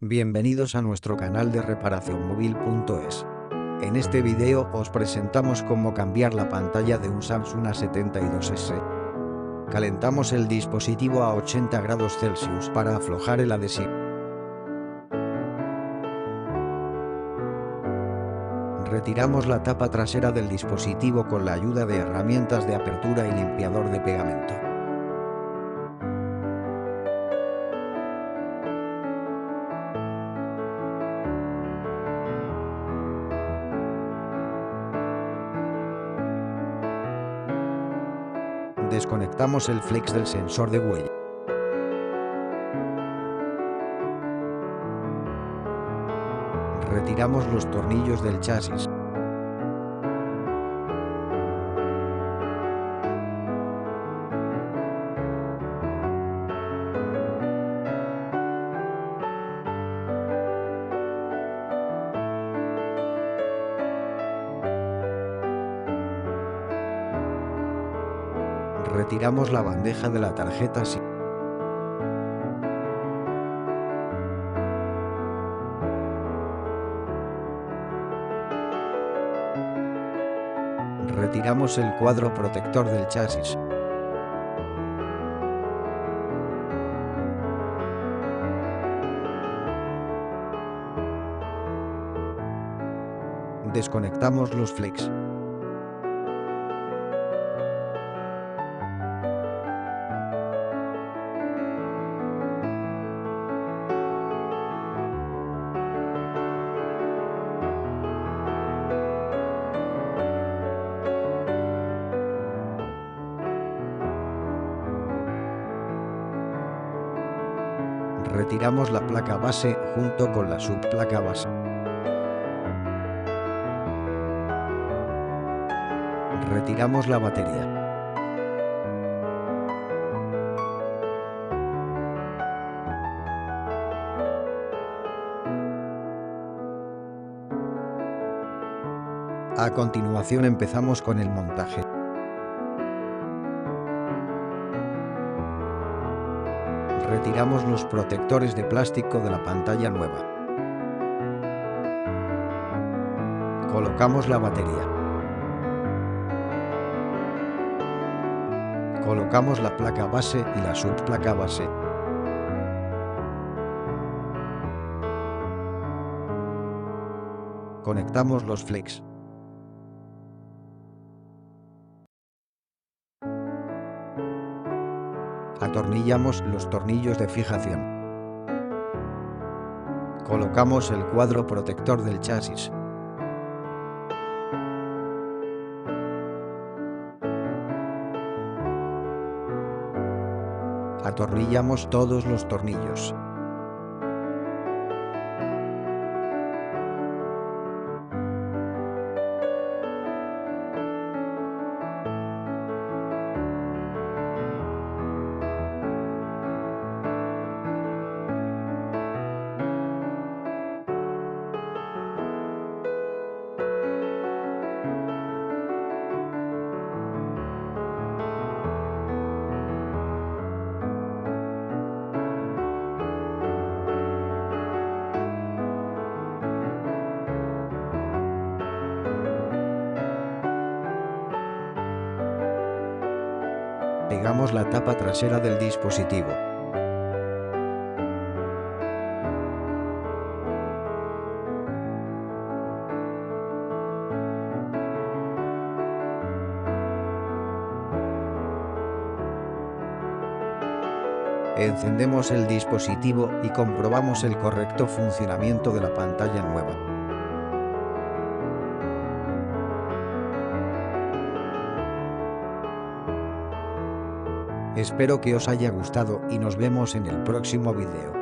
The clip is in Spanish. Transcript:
Bienvenidos a nuestro canal de reparacionmóvil.es. En este video os presentamos cómo cambiar la pantalla de un Samsung A72s. Calentamos el dispositivo a 80 grados Celsius para aflojar el adhesivo. Retiramos la tapa trasera del dispositivo con la ayuda de herramientas de apertura y limpiador de pegamento. Desconectamos el flex del sensor de huella. Retiramos los tornillos del chasis. Retiramos la bandeja de la tarjeta SIM. Retiramos el cuadro protector del chasis. Desconectamos los flex. Retiramos la placa base junto con la subplaca base. Retiramos la batería. A continuación empezamos con el montaje. Retiramos los protectores de plástico de la pantalla nueva. Colocamos la batería. Colocamos la placa base y la subplaca base. Conectamos los flex. Atornillamos los tornillos de fijación. Colocamos el cuadro protector del chasis. Atornillamos todos los tornillos. Pegamos la tapa trasera del dispositivo. Encendemos el dispositivo y comprobamos el correcto funcionamiento de la pantalla nueva. Espero que os haya gustado y nos vemos en el próximo video.